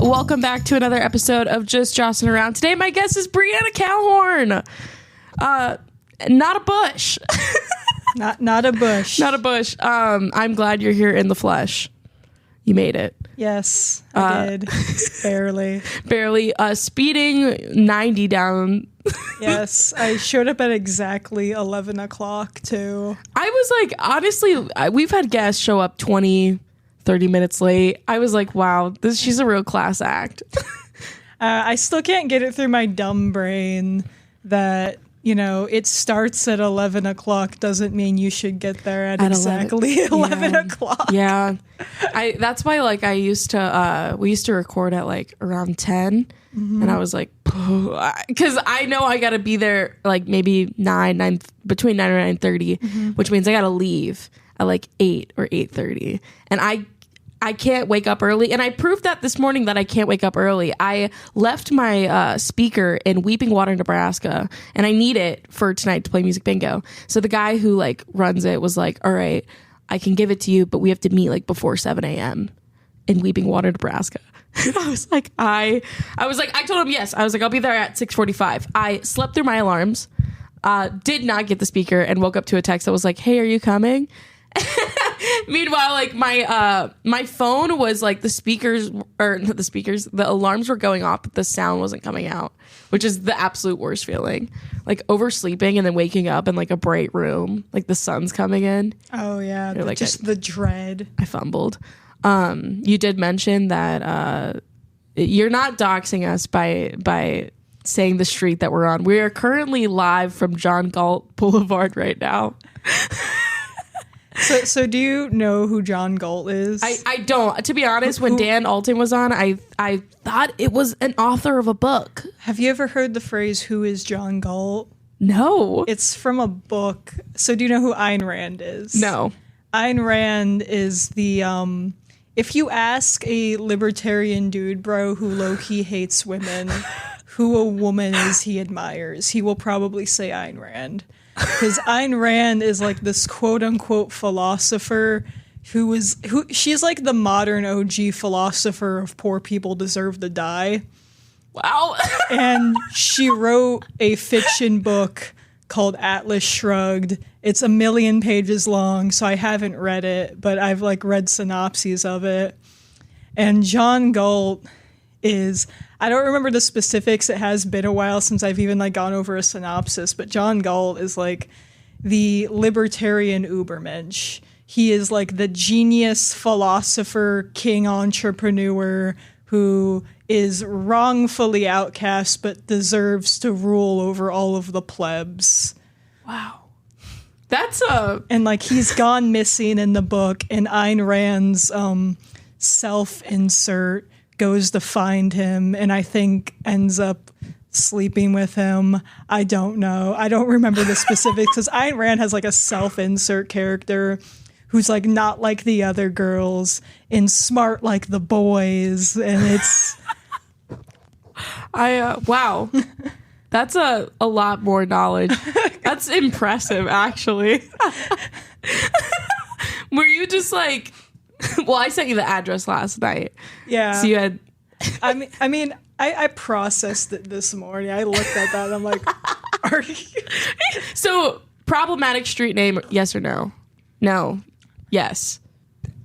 Welcome back to another episode of Just Jossin Around. Today, my guest is Brianna Calhorn. Not a bush. Not a bush. Not a bush. I'm glad you're here in the flesh. You made it. Yes, I did. Barely. Barely. Speeding 90 down. Yes, I showed up at exactly 11 o'clock, too. I was like, honestly, we've had guests show up 20, 30 minutes late. I was like, wow, she's a real class act. I still can't get it through my dumb brain that, you know, it starts at 11 o'clock doesn't mean you should get there at exactly 11 o'clock. Yeah. That's why, like, we used to record at, like, around 10. Mm-hmm. And I was like, because I know I got to be there, like, maybe between 9 and 9:30, mm-hmm. which means I got to leave at, like, 8 or 8:30. And I can't wake up early. And I proved that this morning that I can't wake up early. I left my speaker in Weeping Water, Nebraska, and I need it for tonight to play music bingo. So the guy who, like, runs it was like, all right, I can give it to you, but we have to meet, like, before 7 a.m. in Weeping Water, Nebraska. I was like, I told him yes. I was like, I'll be there at 6:45. I slept through my alarms, did not get the speaker, and woke up to a text that was like, hey, are you coming? Meanwhile, like, my phone was like the alarms were going off, but the sound wasn't coming out, which is the absolute worst feeling. Like, oversleeping and then waking up in, like, a bright room, like the sun's coming in. Oh yeah, the dread. I fumbled. You did mention that you're not doxing us by saying the street that we're on. We are currently live from John Galt Boulevard right now. So do you know who John Galt is? I don't. To be honest, when Dan Alton was on, I thought it was an author of a book. Have you ever heard the phrase, who is John Galt? No. It's from a book. So do you know who Ayn Rand is? No. Ayn Rand is the, if you ask a libertarian dude bro who low-key hates women, who a woman is he admires, he will probably say Ayn Rand. Because Ayn Rand is like this quote-unquote philosopher who she's like the modern OG philosopher of poor people deserve to die. Wow. And she wrote a fiction book called Atlas Shrugged. It's 1 million pages long, so I haven't read it, but I've, like, read synopses of it. And John Galt is, I don't remember the specifics. It has been a while since I've even, like, gone over a synopsis, but John Galt is, like, the libertarian Ubermensch. He is, like, the genius philosopher, king entrepreneur who is wrongfully outcast but deserves to rule over all of the plebs. Wow. That's and, like, he's gone missing in the book, and Ayn Rand's self-insert goes to find him, and I think ends up sleeping with him. I don't know. I don't remember the specifics, because Ayn Rand has, like, a self-insert character who's, like, not like the other girls and smart like the boys, and it's... wow. That's a lot more knowledge. That's impressive, actually. Were you just like... Well, I sent you the address last night. Yeah. So you had... I mean, I processed it this morning. I looked at that and I'm like, are you... So, problematic street name, yes or no? No. Yes.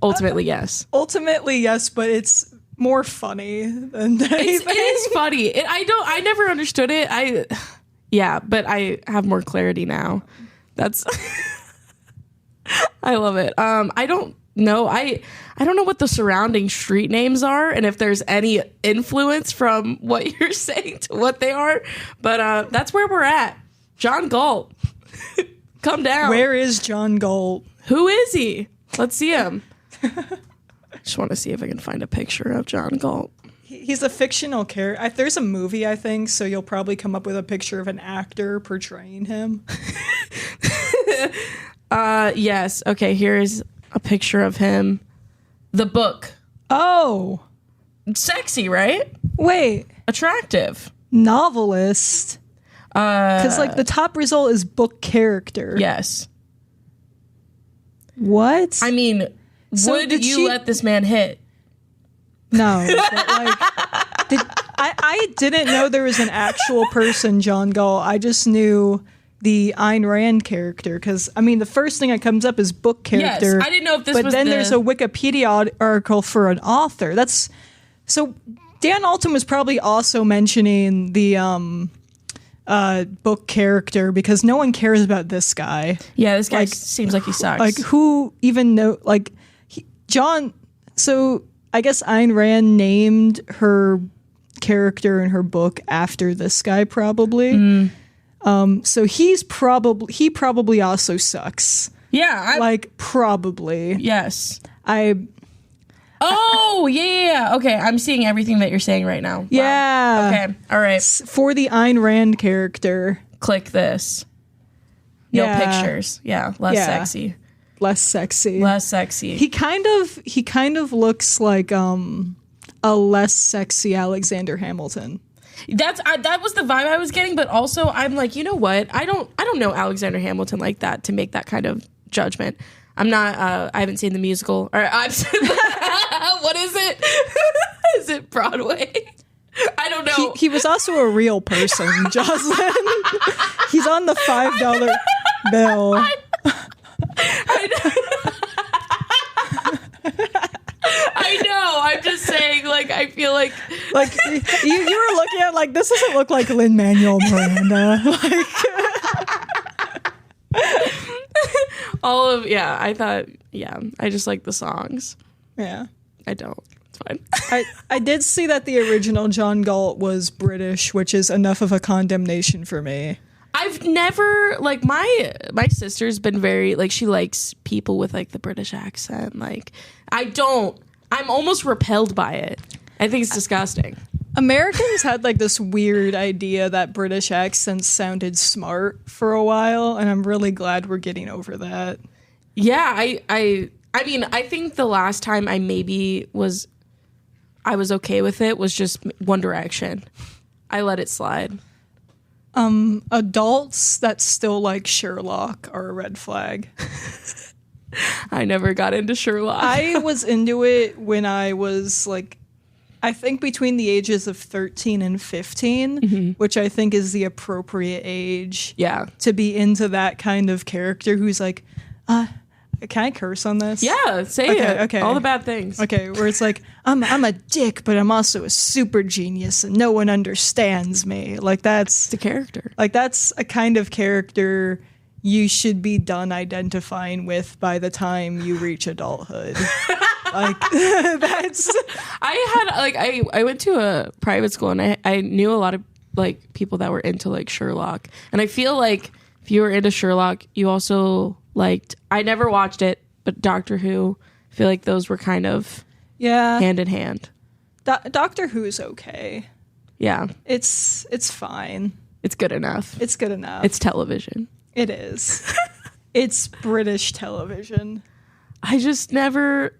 Ultimately, yes. Ultimately, yes, but it's more funny than anything. It is funny. I never understood it. Yeah, but I have more clarity now. That's... I love it. I don't know. I don't know what the surrounding street names are and if there's any influence from what you're saying to what they are, but that's where we're at. John Galt. Come down. Where is John Galt? Who is he? Let's see him. Just want to see if I can find a picture of John Galt. He's a fictional character. There's a movie, I think, so you'll probably come up with a picture of an actor portraying him. Yes. Okay, here's a picture of him. The book. Oh. Sexy, right? Wait. Attractive. Novelist. Because, like, the top result is book character. Yes. What? I mean, would you let this man hit? No. But like, I didn't know there was an actual person, John Galt. I just knew the Ayn Rand character, because I mean the first thing that comes up is book character. Yes, I didn't know if this was. But then there's a Wikipedia article for an author. That's so. Dan Alton was probably also mentioning the book character because no one cares about this guy. Yeah, this guy seems like he sucks. Like who even know? Like John. So I guess Ayn Rand named her character in her book after this guy, probably. So he probably also sucks. Yeah, probably. Yes. Oh, yeah. Okay, I'm seeing everything that you're saying right now. Wow. Yeah. Okay, all right. For the Ayn Rand character. Click this. No pictures. Yeah, less sexy. Less sexy. Less sexy. He kind of looks like a less sexy Alexander Hamilton. That was the vibe I was getting, but also I'm like, you know what? I don't know Alexander Hamilton like that to make that kind of judgment. I'm not. I haven't seen the musical. Or I've seen. What is it? Is it Broadway? I don't know. He was also a real person, Joslyne. He's on the $5 bill. I know. I'm just saying. Like, I feel like you were looking at like this doesn't look like Lin-Manuel Miranda. I thought I just like the songs. Yeah. I don't. It's fine. I did see that the original John Galt was British, which is enough of a condemnation for me. I've never my sister's been very she likes people with the British accent. I'm almost repelled by it. I think it's disgusting. Americans had this weird idea that British accents sounded smart for a while, and I'm really glad we're getting over that. Yeah, I mean, I think the last time I was okay with it was just One Direction. I let it slide. Adults that still like Sherlock are a red flag. I never got into Sherlock. I was into it when I was I think between the ages of 13 and 15, which I think is the appropriate age to be into that kind of character who's can I curse on this? Yeah, say it. Okay. All the bad things. Okay, where it's I'm a dick, but I'm also a super genius and no one understands me. That's the character. That's a kind of character you should be done identifying with by the time you reach adulthood. That's I went to a private school and I knew a lot of people that were into Sherlock, and I feel if you were into Sherlock you also I never watched it, but Doctor Who, I feel those were kind of hand in hand. Doctor Who's okay. Yeah, it's fine. It's good enough. It's good enough. It's television. It is. It's British television. I just never.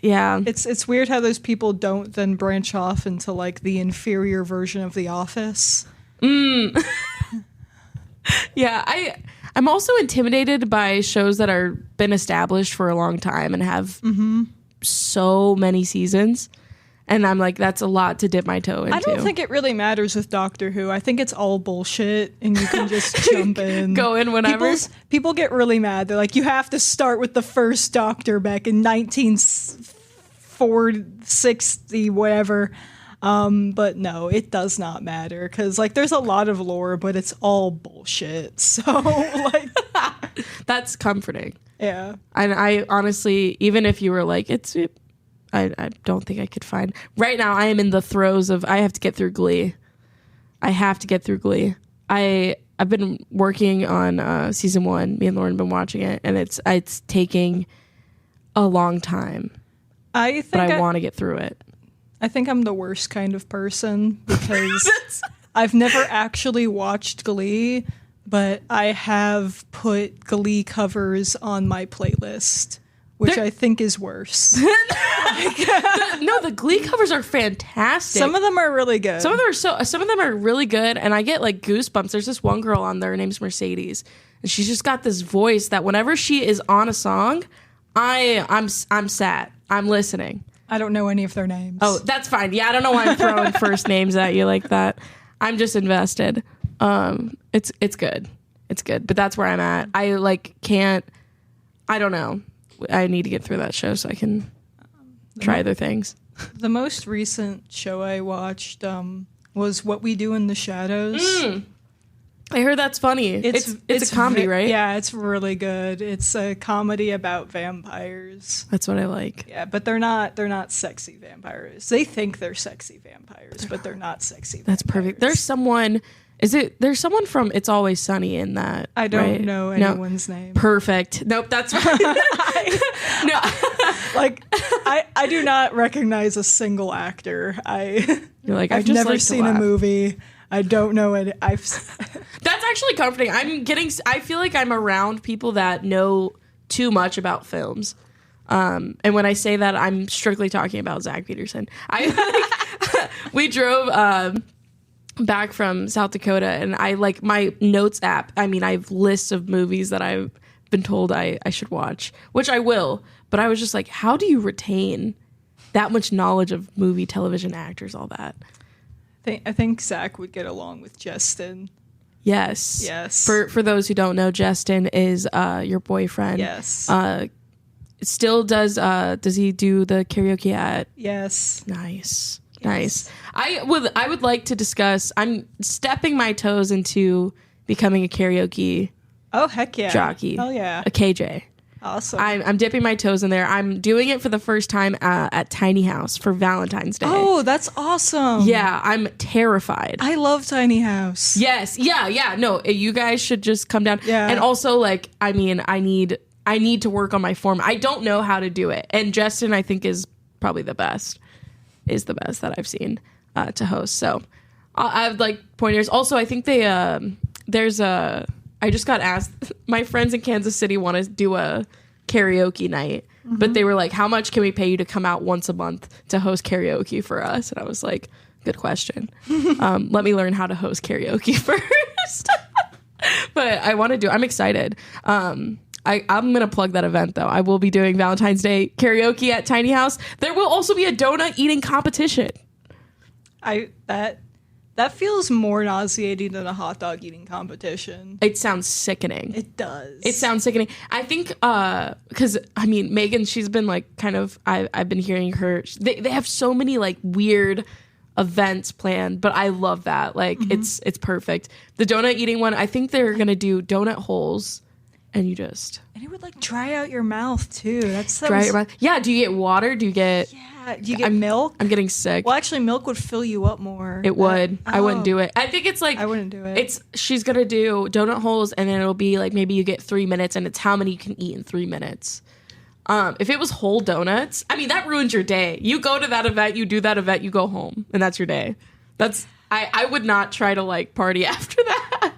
Yeah, it's weird how those people don't then branch off into the inferior version of The Office. Yeah, I'm also intimidated by shows that are been established for a long time and have so many seasons, and I'm that's a lot to dip my toe into. I don't think it really matters with Doctor Who. I think it's all bullshit, and you can just jump in, go in whenever. People get really mad. They're you have to start with the first Doctor back in 1960, whatever. But no, it does not matter because there's a lot of lore, but it's all bullshit. So that's comforting. Yeah. And I honestly, even if you were I don't think I could find right now. I am in the throes of I have to get through Glee. I've been working on season 1. Me and Lauren have been watching it, and it's taking a long time. But I want to get through it. I think I'm the worst kind of person because I've never actually watched Glee, but I have put Glee covers on my playlist which I think is worse. The Glee covers are fantastic. Some of them are really good. Some of them are really good, and I get like goosebumps. There's this one girl on there, her name's Mercedes, and she's just got this voice that whenever she is on a song, I'm sad. I'm listening. I don't know any of their names. Oh, that's fine. Yeah, I don't know why I'm throwing first names at you like that. I'm just invested. It's good. It's good, but that's where I'm at. I don't know. I need to get through that show so I can try other things. The most recent show I watched was What We Do in the Shadows. I heard that's funny. It's a comedy, right? Yeah, it's really good. It's a comedy about vampires. That's what I like. Yeah, but they're not sexy vampires. They think they're sexy vampires, but they're not sexy vampires. That's perfect. There's someone from It's Always Sunny in that. I don't know anyone's name. Perfect. Nope, that's right. No. I do not recognize a single actor. I've never seen a movie. I don't know it. That's actually comforting. I feel like I'm around people that know too much about films. And when I say that, I'm strictly talking about Zach Peterson. We drove back from South Dakota, and I like my notes app. I mean, I have lists of movies that I've been told I should watch, which I will. But I was just like, how do you retain that much knowledge of movie, television, actors, all that? I think Zach would get along with Justin. Yes. For those who don't know, Justin is your boyfriend. Yes. Still does he do the karaoke at? Yes. Nice. I would like to discuss. I'm stepping my toes into becoming a karaoke. Oh heck yeah! Jockey. Oh yeah. A KJ. Awesome. I'm dipping my toes in there. I'm doing it for the first time at Tiny House for Valentine's Day. Oh, that's awesome. Yeah, I'm terrified. I love Tiny House. Yes. Yeah. No, you guys should just come down. Yeah. And also, like, I mean, I need to work on my form. I don't know how to do it. And Justin, I think, is probably the best. Is the best that I've seen to host. So I would like pointers. Also, I think I just got asked, my friends in Kansas City want to do a karaoke night, but they were like, how much can we pay you to come out once a month to host karaoke for us? And I was like, good question. Let me learn how to host karaoke first. But I'm excited. I'm going to plug that event, though. I will be doing Valentine's Day karaoke at Tiny House. There will also be a donut eating competition. That feels more nauseating than a hot dog eating competition. It sounds sickening. It does. It sounds sickening. I think because I mean Megan, she's been like kind of. I've been hearing her. They have so many like weird events planned, but I love that. Like it's perfect. The donut eating one. I think they're gonna do donut holes. And it would like dry out your mouth too. Dry out your mouth. Yeah. Do you get water? Do you get milk? I'm getting sick. Well, actually, milk would fill you up more. It would. I wouldn't do it. I think it's like I wouldn't do it. She's gonna do donut holes, and then it'll be like maybe you get 3 minutes, and it's how many you can eat in 3 minutes. If it was whole donuts, I mean that ruins your day. You go to that event, you do that event, you go home, and that's your day. I would not try to like party after that.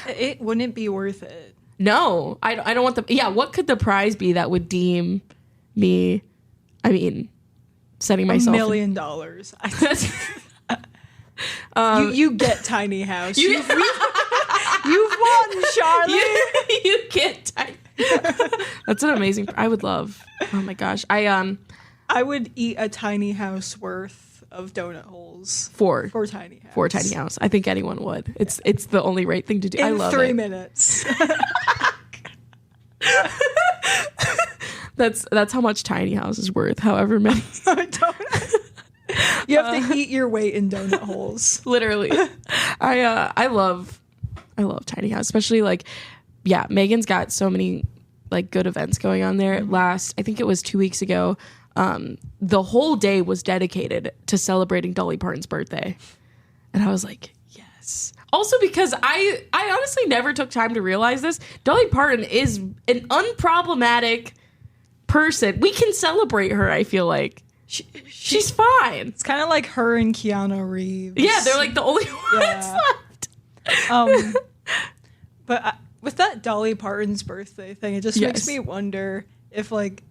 It wouldn't be worth it. No, I don't want the. Yeah, what could the prize be that would deem me? I mean, setting myself $1 million. You get Tiny House. You've won, Charlie. You get Tiny. That's an amazing. I would love. Oh my gosh, I would eat a Tiny House worth of donut holes for Tiny House. For Tiny House. I think anyone would. It's the only right thing to do. I love 3 it. minutes. That's how much Tiny House is worth. However many. You have to eat your weight in donut holes. Literally. I love Tiny House, especially like Megan's got so many like good events going on there. I think it was 2 weeks ago. The whole day was dedicated to celebrating Dolly Parton's birthday. And I was like, yes. Also because I honestly never took time to realize this. Dolly Parton is an unproblematic person. We can celebrate her, I feel like. She's fine. It's kind of like her and Keanu Reeves. Yeah, they're like the only ones left. But with that Dolly Parton's birthday thing, it just makes me wonder if like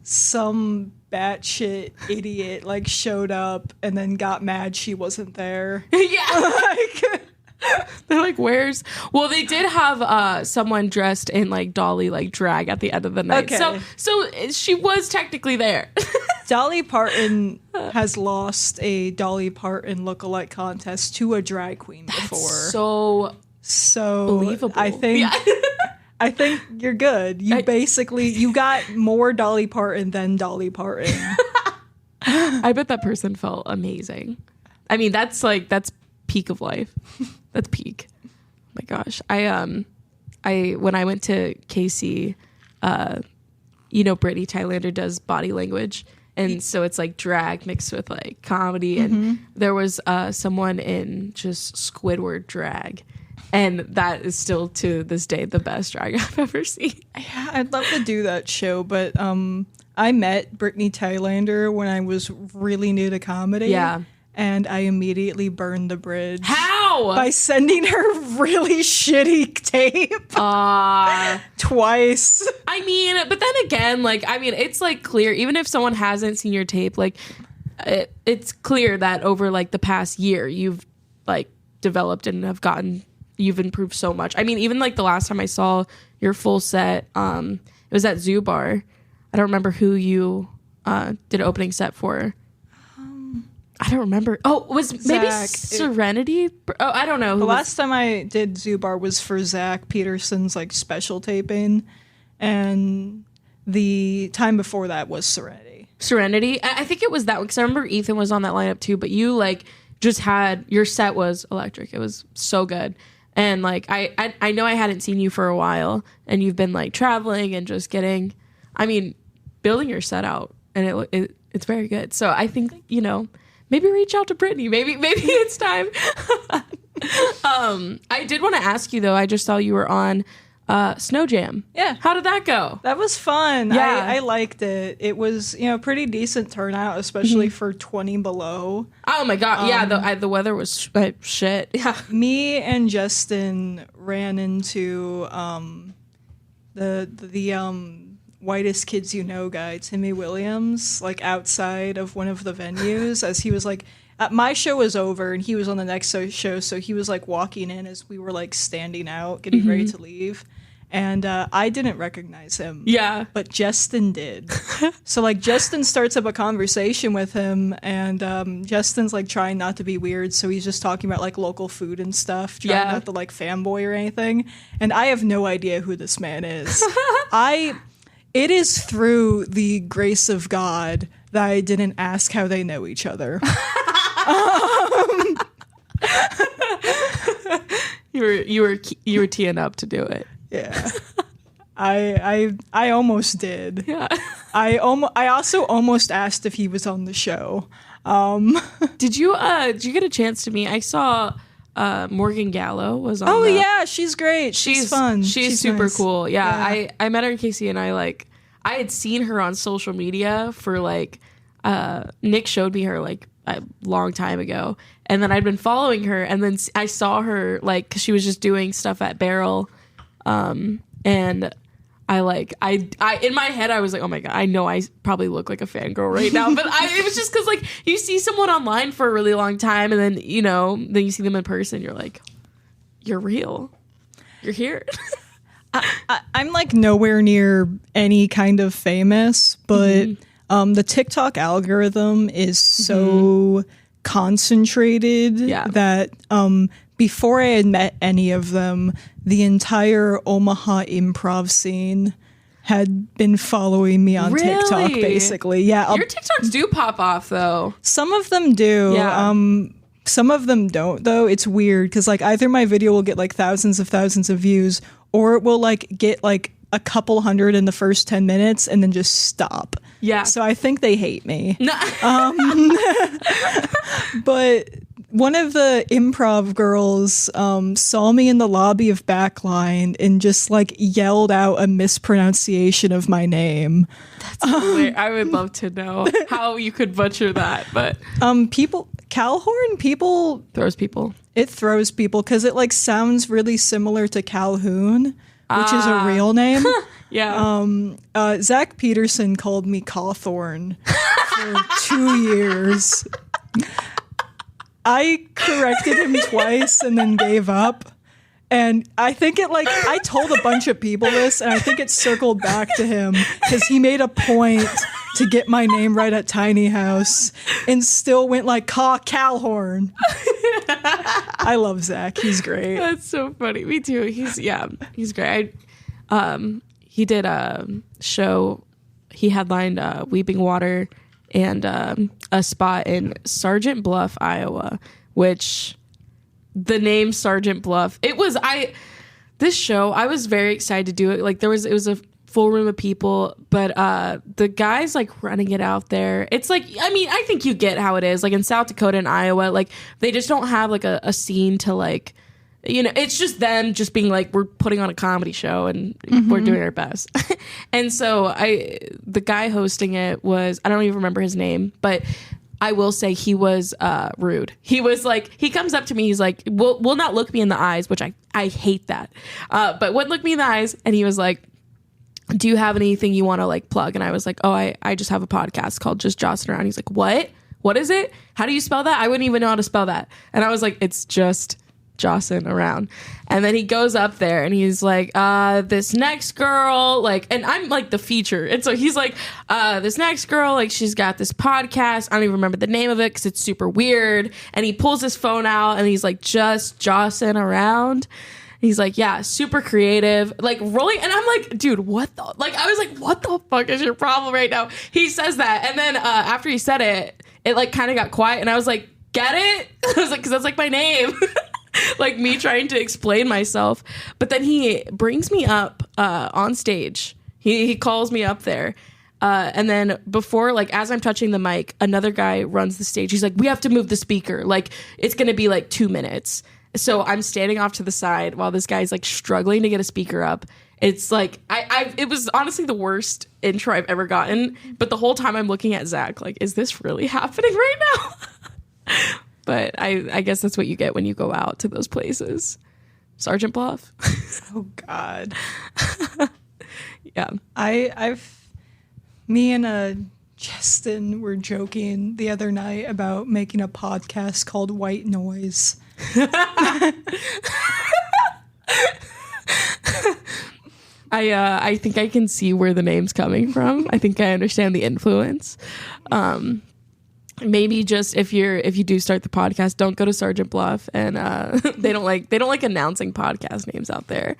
some batshit idiot like showed up and then got mad she wasn't there. Yeah. Like, they're like, where's... Well, they did have someone dressed in like Dolly like drag at the end of the night. Okay. So she was technically there. Dolly Parton has lost a Dolly Parton lookalike contest to a drag queen before. So believable. I think you're good. You got more Dolly Parton than Dolly Parton. I bet that person felt amazing. I mean, that's peak of life. That's peak. Oh my gosh. When I went to KC, Brittany Tylander does body language. And so it's like drag mixed with like comedy. And there was someone in just Squidward drag. And that is still to this day the best drag I've ever seen. Yeah, I'd love to do that show, but I met Brittany Tylander when I was really new to comedy. Yeah. And I immediately burned the bridge. How? By sending her really shitty tape. Twice. I mean, but then again, it's like clear, even if someone hasn't seen your tape, like it's clear that over like the past year you've like developed and you've improved so much. I mean, even like the last time I saw your full set, it was at Zoo Bar. I don't remember who you did an opening set for. I don't remember. Oh, was maybe Zach, Serenity? I don't know. The last time I did Zoo Bar was for Zach Peterson's like special taping, and the time before that was Serenity. Serenity? I think it was that one because I remember Ethan was on that lineup too. But you like just had your set was electric. It was so good, and like I know I hadn't seen you for a while, and you've been like traveling and just building your set out, and it's very good. So I think maybe reach out to Brittany. Maybe it's time. I did want to ask you though. I just saw you were on Snow Jam. Yeah. How did that go? That was fun. Yeah. I liked it. It was pretty decent turnout, especially for 20 below. Oh my god. Yeah. The weather was shit. Yeah. Me and Justin ran into the Whitest Kids You Know guy, Timmy Williams, like outside of one of the venues as he was like, my show was over and he was on the next show. So he was like walking in as we were like standing out, getting ready to leave. And I didn't recognize him. Yeah. But Justin did. So like Justin starts up a conversation with him and Justin's like trying not to be weird. So he's just talking about like local food and stuff, trying not to like fanboy or anything. And I have no idea who this man is. It is through the grace of God that I didn't ask how they know each other. You were teeing up to do it. Yeah. I almost did. Yeah. I also almost asked if he was on the show. Did you get a chance to meet? I saw Morgan Gallo was on. Oh yeah, she's great. She's fun. She's super nice. Cool. Yeah. I met her in KC and I had seen her on social media for Nick showed me her like a long time ago, and then I'd been following her, and then I saw her cause she was just doing stuff at Barrel, and I in my head I was like, oh my god, I know I probably look like a fangirl right now, but it was just because you see someone online for a really long time, and then then you see them in person, you're like, you're real, you're here. I'm nowhere near any kind of famous, but the TikTok algorithm is so concentrated that before I had met any of them, the entire Omaha improv scene had been following me on TikTok, basically. Yeah. Your TikToks do pop off, though. Some of them do. Yeah. Some of them don't, though. It's weird, because either my video will get thousands of views, or it will get a couple hundred in the first 10 minutes and then just stop. Yeah. So I think they hate me. But one of the improv girls saw me in the lobby of Backline and just yelled out a mispronunciation of my name. That's weird. I would love to know how you could butcher that, but Calhorn, throws people. It throws people because it like sounds really similar to Calhoun, which is a real name. Yeah. Zach Peterson called me Cawthorn for 2 years. I corrected him twice and then gave up. And I think I told a bunch of people this, and I think it circled back to him because he made a point to get my name right at Tiny House and still went like Calhorn. I love Zach. He's great. That's so funny. Me too. He's great. He did a show. He headlined Weeping Water and a spot in Sergeant Bluff, Iowa, which the name Sergeant Bluff, this show, I was very excited to do it. Like it was a full room of people, but the guys like running it out there. It's like, I mean, I think you get how it is. Like in South Dakota and Iowa, like they just don't have like a scene to like, you know, it's just them just being like, we're putting on a comedy show and we're doing our best. And so the guy hosting it was, I don't even remember his name, but I will say he was rude. He was like, he comes up to me, he's like, will not look me in the eyes, which I hate that. But wouldn't look me in the eyes. And he was like, do you have anything you want to like plug? And I was like, oh, I just have a podcast called Just Jossin Around. He's like, what is it? How do you spell that? I wouldn't even know how to spell that. And I was like, it's just Jossin Around. And then he goes up there and he's like, this next girl, like, and I'm like the feature. And so he's like, this next girl, like, she's got this podcast. I don't even remember the name of it because it's super weird. And he pulls his phone out and he's like, Just Jossin Around. He's like, yeah, super creative, like rolling. And I'm like, dude, what the, like, I was like, what the fuck is your problem right now? He says that. And then after he said it, it like kind of got quiet. And I was like, get it? I was like, because that's like my name. Like me trying to explain myself. But then he brings me up on stage. He calls me up there. And then before, like, as I'm touching the mic, another guy runs the stage. He's like, we have to move the speaker. Like, it's going to be like 2 minutes. So I'm standing off to the side while this guy's like struggling to get a speaker up. It's like, it was honestly the worst intro I've ever gotten. But the whole time I'm looking at Zach, like, is this really happening right now? But I guess that's what you get when you go out to those places. Sergeant Bluff. Oh, God. Yeah. Me and Justin were joking the other night about making a podcast called White Noise. I think I can see where the name's coming from. I think I understand the influence. Maybe just if you do start the podcast, don't go to Sergeant Bluff, and they don't like announcing podcast names out there.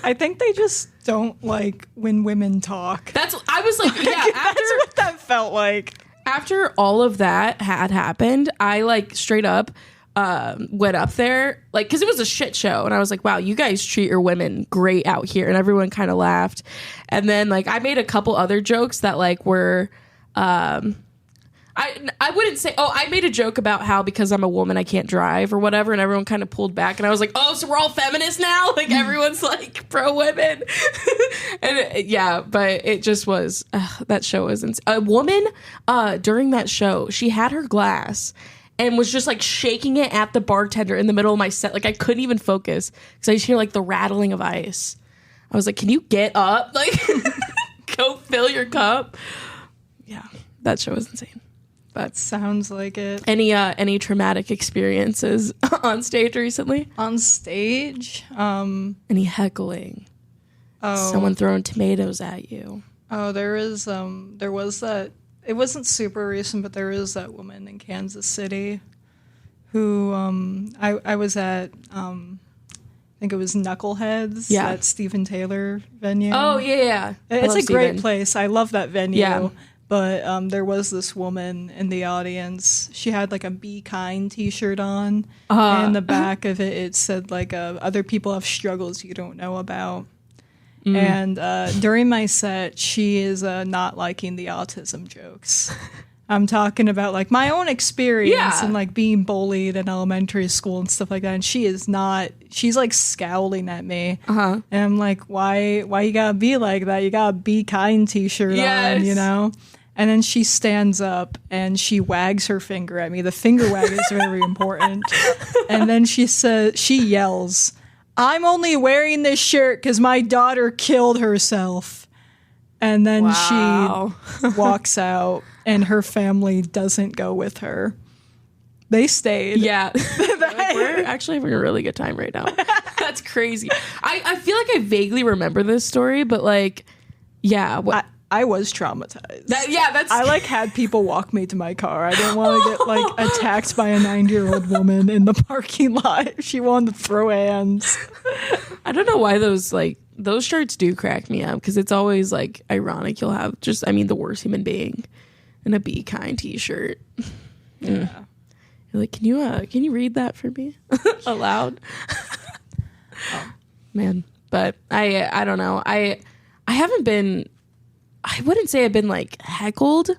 I think they just don't like when women talk. I was like, yeah. That's what that felt like. After all of that had happened, I like straight up went up there, like, because it was a shit show, and I was like, wow, you guys treat your women great out here, and everyone kind of laughed. And then like I made a couple other jokes that like were I wouldn't say, I made a joke about how because I'm a woman I can't drive or whatever, and everyone kind of pulled back, and I was like, oh, so we're all feminists now? Like everyone's like pro women. And yeah, but it just was, that show was a woman during that show, she had her glass and was just like shaking it at the bartender in the middle of my set. Like I couldn't even focus because I just hear like the rattling of ice. I was like, can you get up? Like go fill your cup. Yeah, that show was insane. But sounds like it. Any traumatic experiences on stage recently? On stage? Any heckling? Oh. Someone throwing tomatoes at you? Oh, there was that. It wasn't super recent, but there is that woman in Kansas City who I was at. I think it was Knuckleheads. Yeah. That Stephen Taylor venue. Oh yeah. It's a great place. I love that venue. Yeah. But there was this woman in the audience. She had like a Be Kind t-shirt on. And in the back of it, it said like other people have struggles you don't know about. And during my set, she is not liking the autism jokes. I'm talking about like my own experience and like being bullied in elementary school and stuff like that. And she is not, she's like scowling at me. And I'm like, why you gotta be like that? You got a Be Kind t-shirt on, you know? And then she stands up and she wags her finger at me. The finger wag is very important. And then she yells, "I'm only wearing this shirt because my daughter killed herself." And then she walks out and her family doesn't go with her. They stayed. Yeah. We're actually having a really good time right now. That's crazy. I feel like I vaguely remember this story, but like, yeah. I was traumatized. That's... I like had people walk me to my car. I didn't want to get like attacked by a 90-year-old woman in the parking lot. She wanted to throw hands. I don't know why those shirts do crack me up, because it's always like ironic. You'll have the worst human being in a Be Kind t-shirt. Yeah. You're like, can you read that for me aloud? Oh man. But I don't know. I haven't been, I wouldn't say I've been like heckled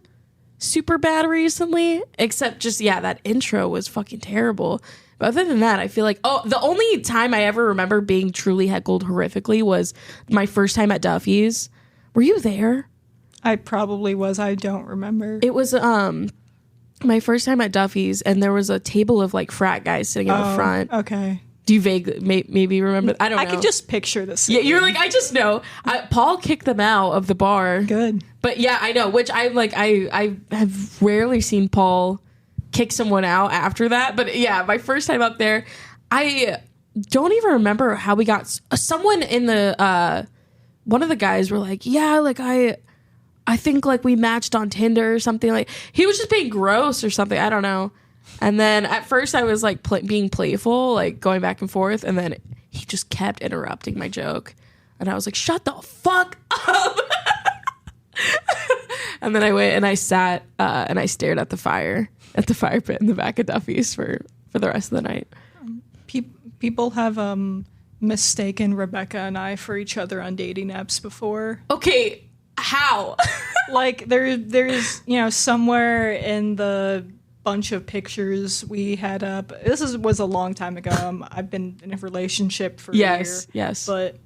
super bad recently, except just, that intro was fucking terrible. But other than that, I feel like, the only time I ever remember being truly heckled horrifically was my first time at Duffy's. Were you there? I probably was. I don't remember. It was my first time at Duffy's, and there was a table of like frat guys sitting in the front. Okay. Do you vaguely maybe remember? I don't know. I can just picture this. Yeah, you're like, I just know. Paul kicked them out of the bar. Good. But yeah, I know. Which I have rarely seen Paul kick someone out after that. But yeah, my first time up there, I don't even remember how we got. Someone in the one of the guys were like, yeah, like I think like we matched on Tinder or something. Like he was just being gross or something. I don't know. And then at first I was like being playful, like going back and forth. And then he just kept interrupting my joke. And I was like, shut the fuck up. And then I went and I sat and I stared at the fire pit in the back of Duffy's for the rest of the night. People have mistaken Rebecca and I for each other on dating apps before. Okay, how? Like there's somewhere in the bunch of pictures we had up. Was a long time ago. I've been in a relationship for a year. Yes. But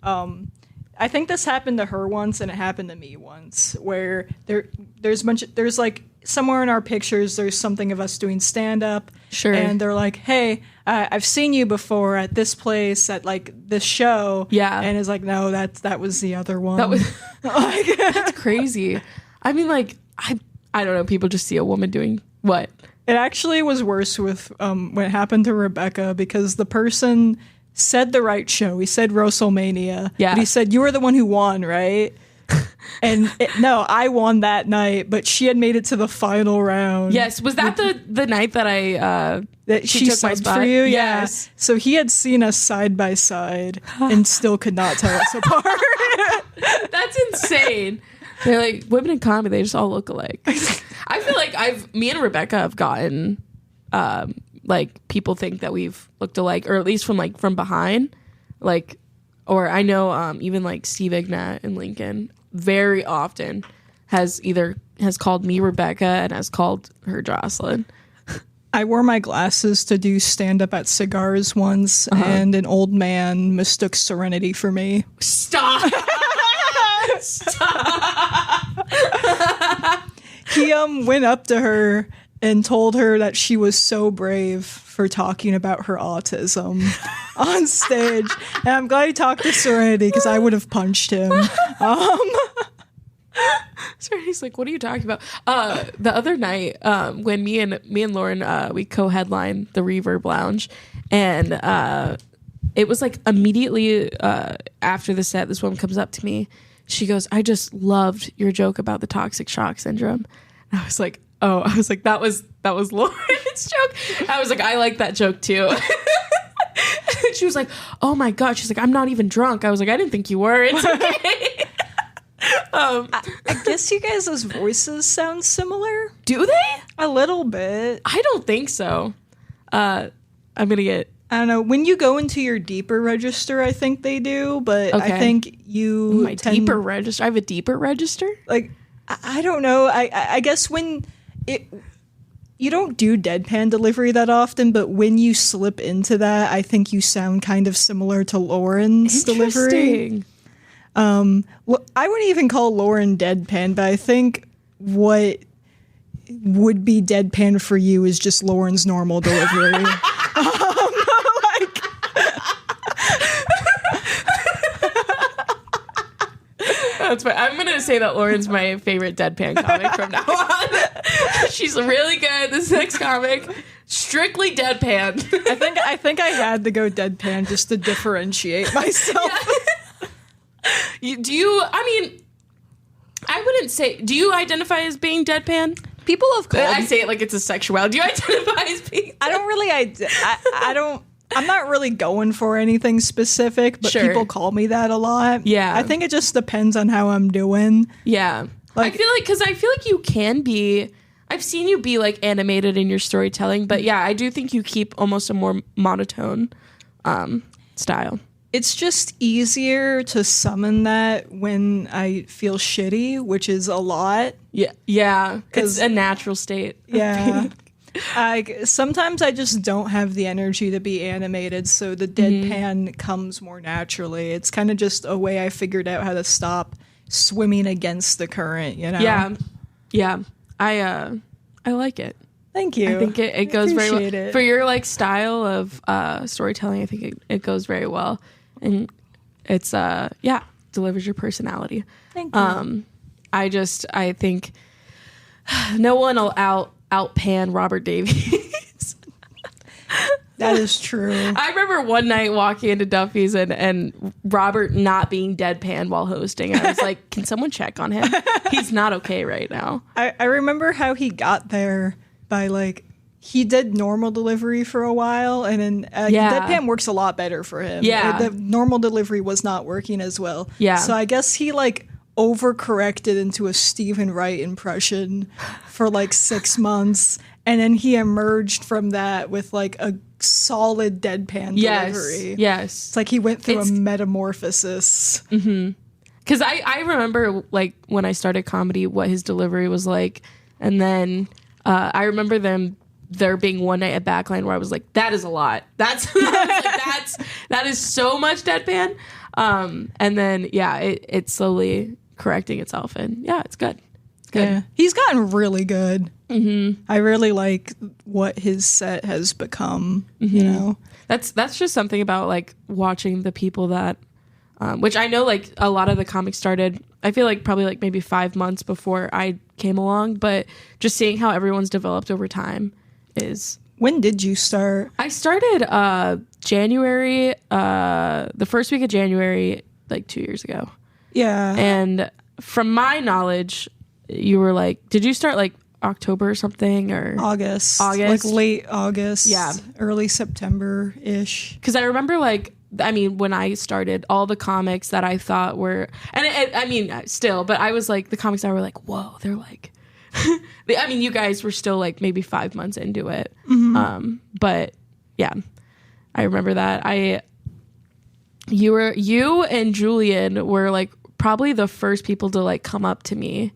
I think this happened to her once and it happened to me once, where there's like somewhere in our pictures there's something of us doing stand up. Sure. And they're like, "Hey, I've seen you before at this place at like this show." Yeah. And it's like, "No, that was the other one." That was that's crazy. I mean, like I don't know, people just see a woman doing what? It actually was worse with when it happened to Rebecca, because the person said the right show. He said WrestleMania. Yeah. But he said, "You were the one who won, right?" And no, I won that night, but she had made it to the final round. Yes. Was that the night that that she took my subbed spot? for you? Yes. Yeah. So he had seen us side by side and still could not tell us apart. That's insane. They're like, women in comedy, they just all look alike. I feel like me and Rebecca have gotten like people think that we've looked alike, or at least from behind. Like, or I know even like Steve Ignat in Lincoln very often has called me Rebecca and has called her Joslyne. I wore my glasses to do stand up at Cigars once, and an old man mistook Serenity for me. Stop. He went up to her and told her that she was so brave for talking about her autism on stage. And I'm glad he talked to Serenity, because I would have punched him. Serenity's like, what are you talking about? The other night, when me and Lauren, we co-headlined the Reverb Lounge, and it was like immediately after the set, this woman comes up to me. She goes, "I just loved your joke about the toxic shock syndrome." And I was like, that was Lauren's joke. I was like, I like that joke too. And she was like, "Oh my God." She's like, "I'm not even drunk." I was like, "I didn't think you were." It's okay. I guess you guys' voices sound similar. Do they? A little bit. I don't think so. I'm gonna get. I don't know. When you go into your deeper register, I think they do, but Okay. I think you Deeper register. I have a deeper register. Like, I don't know. I guess when you don't do deadpan delivery that often, but when you slip into that, I think you sound kind of similar to Lauren's delivery. Interesting. Well, I wouldn't even call Lauren deadpan, but I think what would be deadpan for you is just Lauren's normal delivery. That's fine. I'm gonna say that Lauren's my favorite deadpan comic from now on. She's really good. This next comic, strictly deadpan. I think I had to go deadpan just to differentiate myself. Yeah. I wouldn't say. Do you identify as being deadpan? People have called. I say it like it's a sexuality. Do you identify as being? I don't really. I don't. I'm not really going for anything specific, but Sure. people call me that a lot. Yeah. I think it just depends on how I'm doing. Yeah. Like- I feel like you can be. I've seen you be like animated in your storytelling, but yeah, I do think you keep almost a more monotone style. It's just easier to summon that when I feel shitty, which is a lot. Yeah. Yeah. It's a natural state. Yeah. Sometimes I just don't have the energy to be animated, so the deadpan comes more naturally. It's kind of just a way I figured out how to stop swimming against the current, you know? Yeah. Yeah. I like it. Thank you. I think it goes very well. It. For your like style of storytelling, I think it goes very well. And it's delivers your personality. Thank you. I think no one will outpan Robert Davies. That is true. I remember one night walking into Duffy's and Robert not being deadpan while hosting. I was like, can someone check on him? He's not okay right now. I remember how he got there by like, he did normal delivery for a while, and then deadpan works a lot better for him. Yeah. The normal delivery was not working as well. Yeah. So I guess he like overcorrected into a Stephen Wright impression for like 6 months, and then he emerged from that with like a solid deadpan delivery. Yes. It's like he went through a metamorphosis. Because I remember like when I started comedy, what his delivery was like, and then I remember there being one night at Backline where I was like, that is a lot. That is so much deadpan. And then it's slowly correcting itself, and it's good. It's good. Yeah, he's gotten really good. I really like what his set has become. You know, That's just something about like watching the people that, which I know like a lot of the comics started. I feel like probably like maybe 5 months before I came along, but just seeing how everyone's developed over time is. When did you start? I started January, the first week of January, like 2 years ago. Yeah. And from my knowledge, you were like, did you start like October or something, or August, August? like late August, Yeah. early September ish. Because I remember like, I mean, when I started, all the comics that I thought were, and I mean, still, but I was like, the comics that were like, whoa, they're like, I mean, you guys were still like maybe 5 months into it. But yeah, I remember that. You and Julian were like probably the first people to like come up to me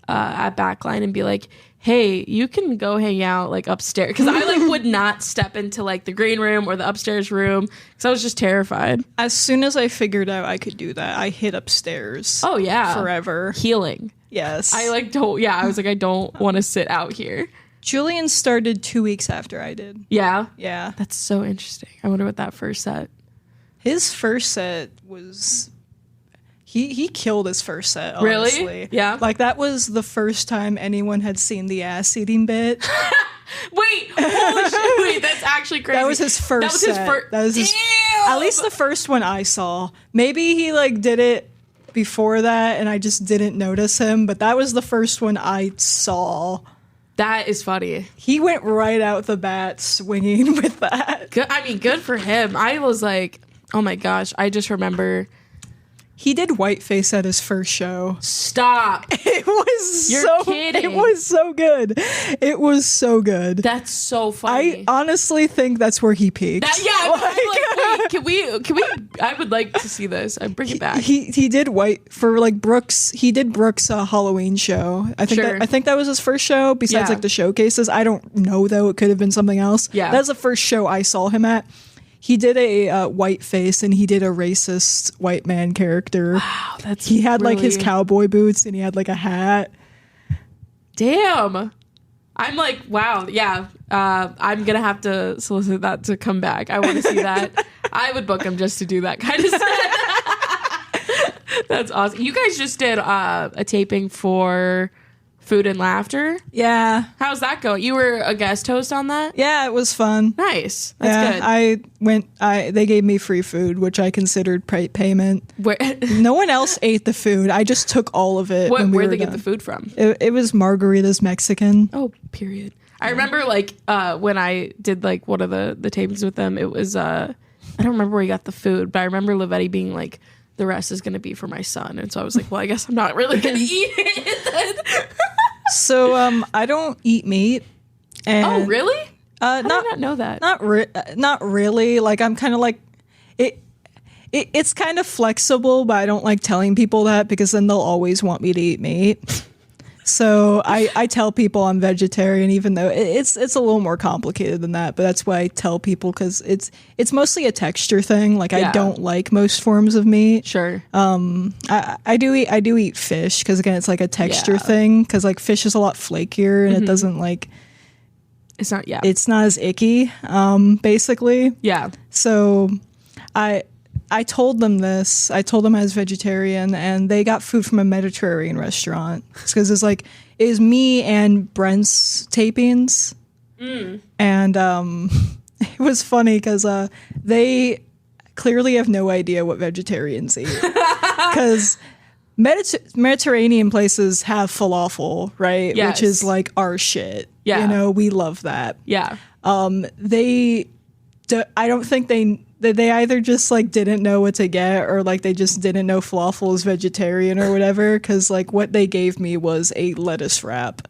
at Backline and be like, hey, you can go hang out like upstairs, because I like would not step into like the green room or the upstairs room because I was just terrified. As soon as I figured out I could do that, I hid upstairs. Oh yeah, forever. Healing. Yes. I like don't. Yeah, I was like, I don't want to sit out here. Julian started 2 weeks after I did. Yeah, Yeah. that's so interesting. I wonder what that first set. His first set was... He killed his first set, honestly. Really? Yeah. Like, that was the first time anyone had seen the ass-eating bit. Wait, holy shit! Wait, that's actually crazy. That was his first That was his set. first. That was his, at least the first one I saw. Maybe he, like, did it before that, and I just didn't notice him, but that was the first one I saw. That is funny. He went right out the bat swinging with that. Good. I mean, good for him. I was like, oh my gosh! I just remember. He did whiteface at his first show. Stop. It was You're kidding. It was so good. It was so good. That's so funny. I honestly think that's where he peaked. Wait, can we? I would like to see this. I bring it back. He did white for like Brooks. He did Brooks' Halloween show. I think that was his first show. Besides like the showcases, I don't know though. It could have been something else. Yeah, that's the first show I saw him at. He did a white face, and he did a racist white man character. Wow, he had like his cowboy boots, and he had like a hat. Damn. I'm like, wow, yeah. I'm gonna have to solicit that to come back. I want to see that. I would book him just to do that kind of stuff. That's awesome. You guys just did a taping for Food and Laughter. Yeah. How's that going? You were a guest host on that? Yeah, it was fun. Nice. That's good. They gave me free food, which I considered payment. No one else ate the food. I just took all of it. Where'd they get the food from? It was Margarita's Mexican. Oh, period. I remember when I did one of the tapings with them, it was, I don't remember where he got the food, but I remember Livetti being like, the rest is going to be for my son. And so I was like, well, I guess I'm not really going to eat it. So I don't eat meat. And oh, really? I did not know that. Not really. Like, I'm kind of like it's kind of flexible, but I don't like telling people that because then they'll always want me to eat meat. So I tell people I'm vegetarian, even though it's a little more complicated than that. But that's why I tell people, because it's mostly a texture thing. Like, I don't like most forms of meat. Sure. I do eat fish because, again, it's like a texture thing. Because like fish is a lot flakier and it doesn't like. It's not. Yeah. It's not as icky. Basically. Yeah. So I told them this. I told them I was vegetarian, and they got food from a Mediterranean restaurant. Because it was me and Brent's tapings, and it was funny because they clearly have no idea what vegetarians eat. Because Mediterranean places have falafel, right? Yes. Which is like our shit. Yeah, we love that. Yeah. I don't think they either just like didn't know what to get, or like they just didn't know falafel is vegetarian or whatever, because like what they gave me was a lettuce wrap.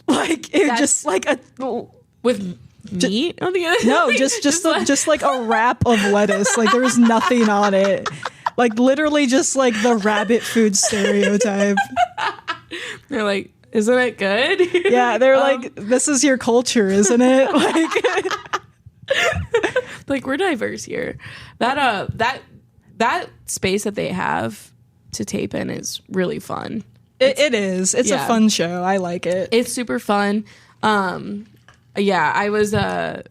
Like it just like a with meat on the other. No, just like a wrap of lettuce. Like there was nothing on it. Like literally just like the rabbit food stereotype. They're like, isn't it good? Yeah, they're like, this is your culture, isn't it? Like like, we're diverse here. That space that they have to tape in is really fun. It is. It's a fun show. I like it. It's super fun. Yeah, I was I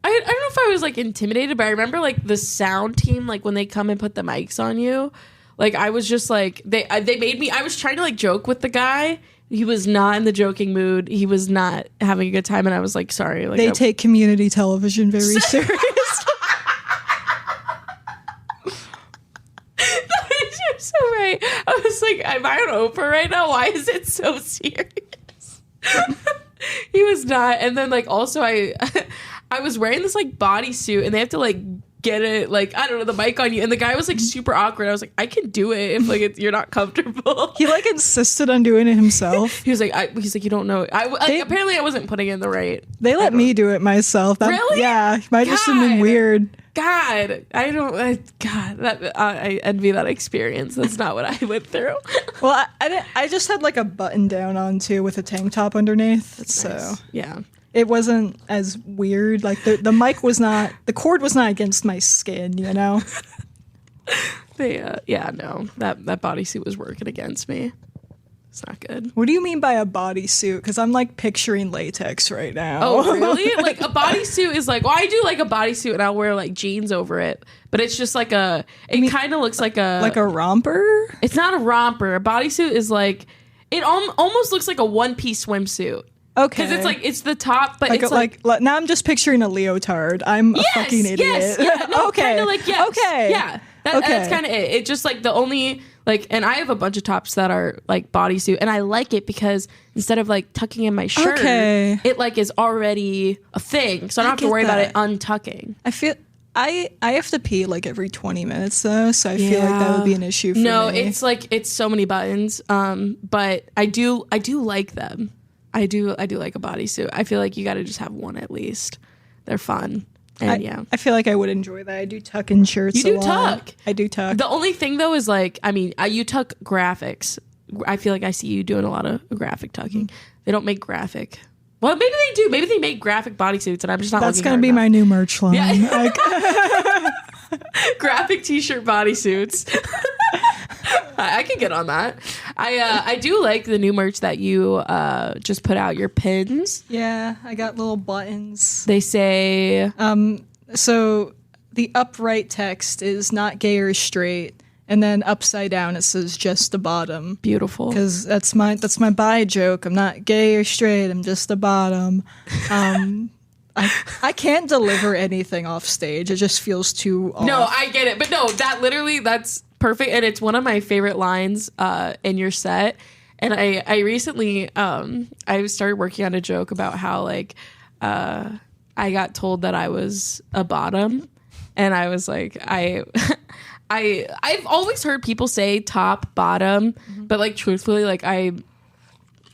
don't know if I was like intimidated, but I remember like the sound team, like when they come and put the mics on you, like I was just like they made me. I was trying to like joke with the guy. He was not in the joking mood. He was not having a good time, and I was like, sorry. Like, they take community television very serious. You're so right. I was like, am I on Oprah right now? Why is it so serious? He was not. And then like also I was wearing this like bodysuit, and they have to like get it, like, I don't know, the mic on you, and the guy was like super awkward. I was like, I can do it if like you're not comfortable. He like insisted on doing it himself. He was like, you don't know. Apparently I wasn't putting in the right. They let me do it myself. Really? Yeah, might just have been weird. God, I envy that experience. That's not what I went through. Well, I just had like a button down on too with a tank top underneath. That's so nice. Yeah. It wasn't as weird. Like the mic was not, the cord was not against my skin, you know? No, that bodysuit was working against me. It's not good. What do you mean by a bodysuit? Because I'm like picturing latex right now. Oh, really? Like a bodysuit is like, well, I do like a bodysuit and I'll wear like jeans over it, but it's just like it kind of looks like a romper? It's not a romper. A bodysuit is like, it almost looks like a one-piece swimsuit. Okay. Because it's like, it's the top, but it's like now I'm just picturing a leotard. I'm a fucking idiot. Yes, yeah, no, okay. Kind of like, yes. Okay. Yeah. That's kind of it. It's just like the only, like, and I have a bunch of tops that are like bodysuit, and I like it because instead of like tucking in my shirt, it like is already a thing. So I don't have to worry about it untucking. I feel I have to pee like every 20 minutes though, so I feel like that would be an issue for me. No, it's like, it's so many buttons. But I do like them. I do like a bodysuit. I feel like you got to just have one at least. They're fun. And I feel like I would enjoy that. I do tuck in shirts. You do tuck. I do tuck. The only thing though is like, I mean, you tuck graphics. I feel like I see you doing a lot of graphic tucking. They don't make graphic. Well, maybe they do. Maybe they make graphic bodysuits, and I'm just not. That's gonna be my new merch line. Yeah. Graphic t-shirt bodysuits. I can get on that. I do like the new merch that you just put out, your pins. Yeah, I got little buttons. They say so the upright text is not gay or straight, and then upside down it says just a bottom. Beautiful. Because that's my bi joke. I'm not gay or straight. I'm just a bottom. I can't deliver anything off stage. It just feels too off. No, I get it. But no, that's perfect. And it's one of my favorite lines in your set. And I recently, I started working on a joke about how, like, I got told that I was a bottom. And I was like, I've always heard people say top, bottom. But, like, truthfully, like, I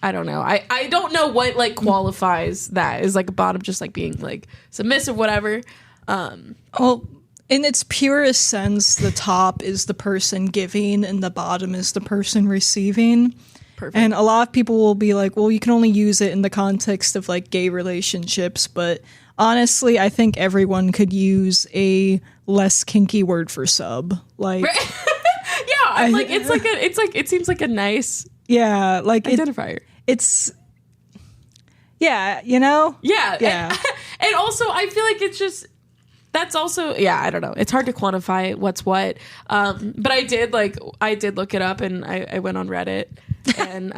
don't know. I don't know what, like, qualifies that. Is, like, a bottom just, like, being, like, submissive, whatever. Well, in its purest sense, the top is the person giving and the bottom is the person receiving. Perfect. And a lot of people will be like, well, you can only use it in the context of, like, gay relationships. But honestly, I think everyone could use a less kinky word for sub. Like, yeah, it seems like a nice identifier. It's yeah, you know? Yeah. And also I feel like it's just that's also I don't know. It's hard to quantify what's what. But I did look it up and I went on Reddit and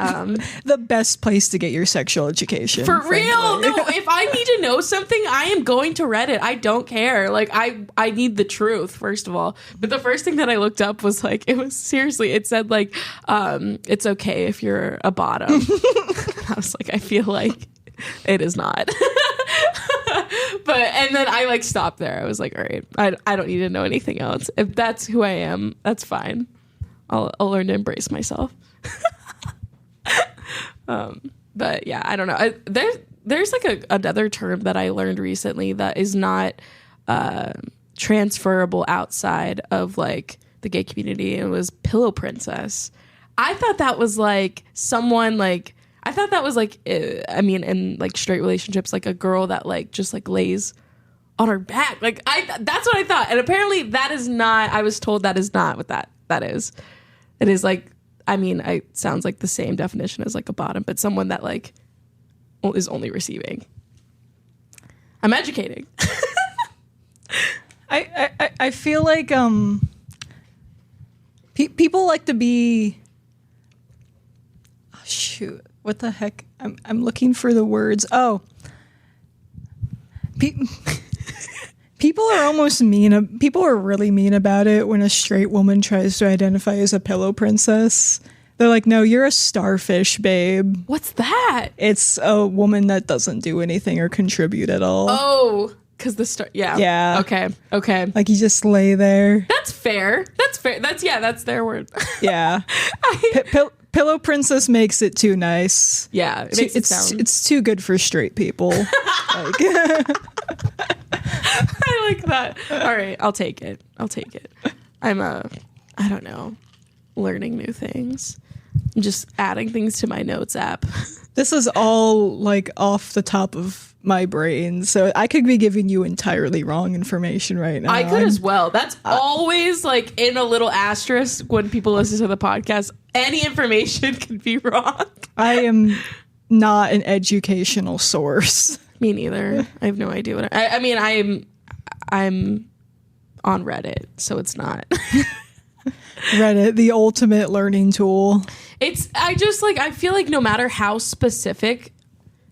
the best place to get your sexual education. For real. No, if I need to know something, I am going to Reddit. I don't care. Like I need the truth, first of all. But the first thing that I looked up was like it said like it's okay if you're a bottom. I was like, I feel like it is not. And then I like stopped there. I was like, all right, I don't need to know anything else. If that's who I am, that's fine. I'll learn to embrace myself. But yeah, I don't know. There's like another term that I learned recently that is not transferable outside of like the gay community. It was pillow princess. I thought that was like someone like. I thought that was like, I mean, in like straight relationships, like a girl that like just like lays on her back. Like that's what I thought. And apparently that is not, I was told that is not what that is. It is like, I mean, it sounds like the same definition as like a bottom, but someone that like is only receiving. I'm educating. I feel like people like to be, oh, shoot. What the heck? I'm looking for the words. Oh, people are almost mean. People are really mean about it when a straight woman tries to identify as a pillow princess. They're like, "No, you're a starfish, babe." What's that? It's a woman that doesn't do anything or contribute at all. Oh, because the star. Yeah. Yeah. Okay. Like you just lay there. That's fair. That's their word. Yeah. Pillow princess makes it too nice. Yeah, it's too good for straight people. I like that. All right, I'll take it. I'm I don't know, learning new things. I'm just adding things to my notes app. This is all like off the top of my brain, so I could be giving you entirely wrong information right now. I could as well. That's always like in a little asterisk when people listen to the podcast. Any information can be wrong. I am not an educational source. Me neither. I have no idea what I mean. I'm on Reddit, so it's not. Reddit, the ultimate learning tool. I feel like no matter how specific,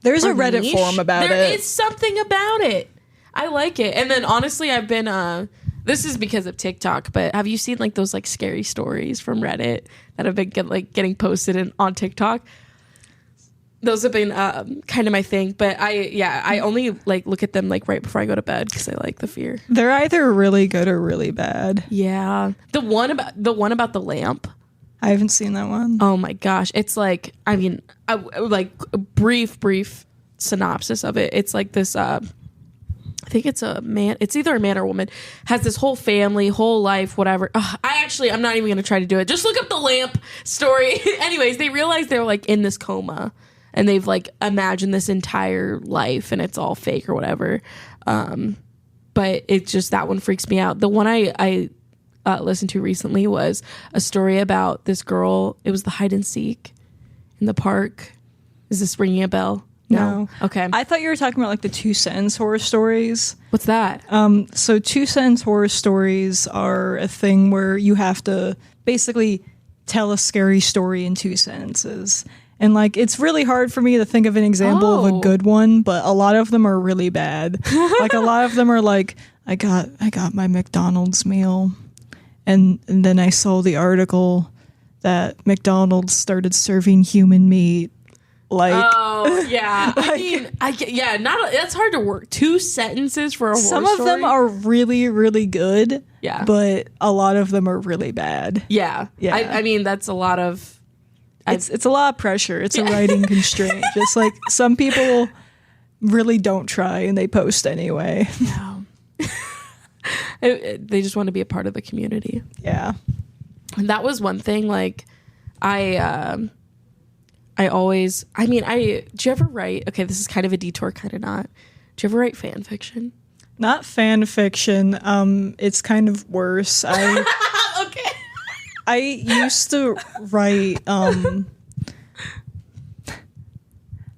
there's a Reddit niche, forum about it. There is something about it. I like it. And then honestly, I've been this is because of TikTok, but have you seen like those like scary stories from Reddit that have been getting posted on TikTok? Those have been kind of my thing, but I only like look at them like right before I go to bed because I like the fear. They're either really good or really bad. Yeah, the one about the lamp. I haven't seen that one. Oh my gosh, it's like like a brief synopsis of it. It's like this. I think it's a man. It's either a man or a woman. Has this whole family, whole life, whatever. I'm not even going to try to do it. Just look up the lamp story. Anyways, they realize they're like in this coma. And they've like imagined this entire life and it's all fake or whatever. But it's just that one freaks me out. The one I listened to recently was a story about this girl. It was the hide and seek in the park. Is this ringing a bell? No. Okay. I thought you were talking about like the 2 sentence horror stories. What's that? So 2 sentence horror stories are a thing where you have to basically tell a scary story in 2 sentences. And like, it's really hard for me to think of an example of a good one, but a lot of them are really bad. Like a lot of them are like, I got my McDonald's meal, and then I saw the article that McDonald's started serving human meat. Like, oh yeah, that's hard to work. 2 sentences for a horror story. Some of them are really, really good. Yeah, but a lot of them are really bad. Yeah. I mean, that's a lot of. It's a lot of pressure. It's a writing constraint. Just like some people really don't try and they post anyway. No. They just want to be a part of the community. Yeah, and that was one thing. Like, do you ever write, okay, this is kind of a detour, kind of not. Do you ever write fan fiction? Not fan fiction. It's kind of worse. Okay. I used to write,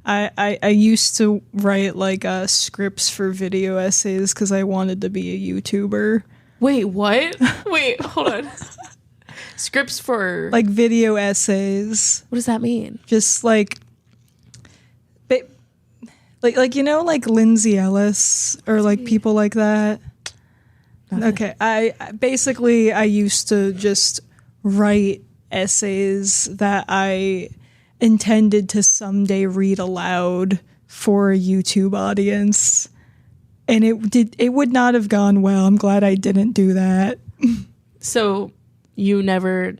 I used to write like scripts for video essays because I wanted to be a YouTuber. Wait, what? Wait, hold on. Scripts for like video essays. What does that mean? Just like you know, like Lindsay Ellis or like people like that. Nothing. Okay, I used to just write essays that I intended to someday read aloud for a YouTube audience, and it would not have gone well. I'm glad I didn't do that. So you never,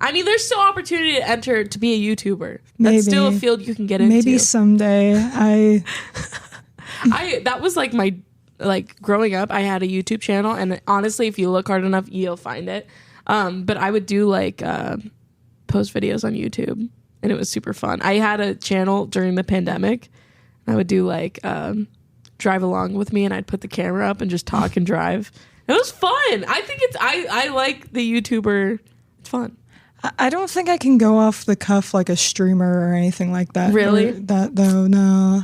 I mean, there's still opportunity to enter to be a YouTuber. Maybe. That's still a field you can get into. Maybe someday. That was like my, like growing up, I had a YouTube channel, and honestly, if you look hard enough, you'll find it. But I would do like post videos on YouTube, and it was super fun. I had a channel during the pandemic. I would do like drive along with me, and I'd put the camera up and just talk and drive. It was fun. I think I like the YouTuber. It's fun. I don't think I can go off the cuff like a streamer or anything like that. Really? That though, no.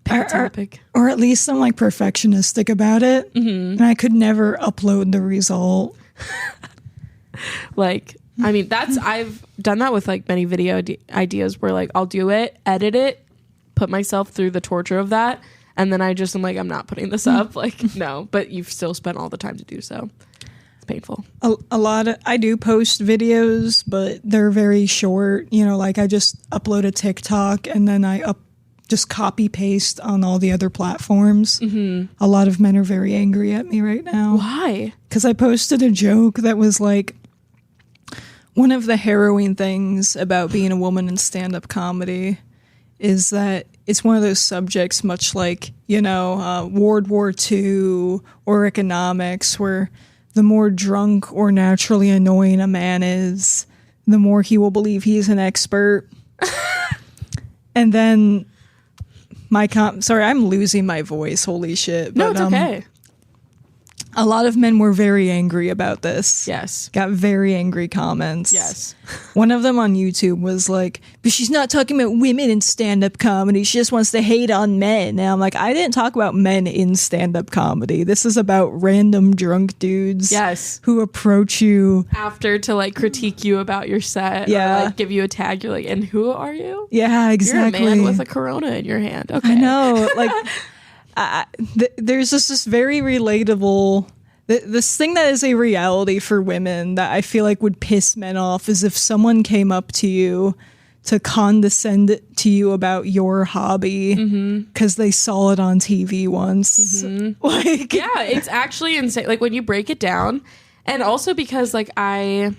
Topic. Or at least I'm like perfectionistic about it, and I could never upload the result. Like, I mean, I've done that with like many video ideas where like I'll do it, edit it, put myself through the torture of that, and then I just am like, I'm not putting this up. Like, no, but you've still spent all the time to do so. It's painful. A lot of, I do post videos, but they're very short. You know, like I just upload a TikTok and then I just copy paste on all the other platforms. A lot of men are very angry at me right now. Why? Because I posted a joke that was like, one of the harrowing things about being a woman in stand-up comedy is that it's one of those subjects, much like, you know, World War II or economics, where the more drunk or naturally annoying a man is, the more he will believe he's an expert. And then sorry, I'm losing my voice. Holy shit. No, it's okay. A lot of men were very angry about this. Yes. Got very angry comments. Yes. One of them on YouTube was like, but she's not talking about women in stand-up comedy. She just wants to hate on men. And I'm like, I didn't talk about men in stand-up comedy. This is about random drunk dudes. Yes. Who approach you. After to like critique you about your set. Yeah. Or like give you a tag. You're like, and who are you? Yeah, exactly. You're a man with a Corona in your hand. Okay. I know. Like, there's this very relatable this thing that is a reality for women that I feel like would piss men off is if someone came up to you to condescend to you about your hobby because they saw it on TV once. Like, yeah, it's actually insane. Like when you break it down, and also because like I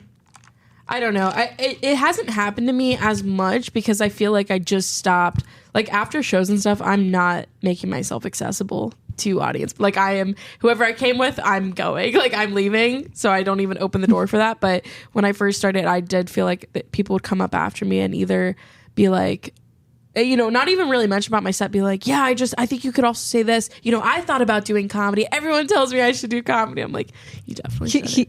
don't know, it hasn't happened to me as much because I feel like I just stopped. Like after shows and stuff, I'm not making myself accessible to audience. Like I am, whoever I came with, I'm going. Like I'm leaving, so I don't even open the door for that. But when I first started, I did feel like that people would come up after me and either be like, you know, not even really mention about my set, be like, yeah, I think you could also say this. You know, I thought about doing comedy. Everyone tells me I should do comedy. I'm like, you definitely should.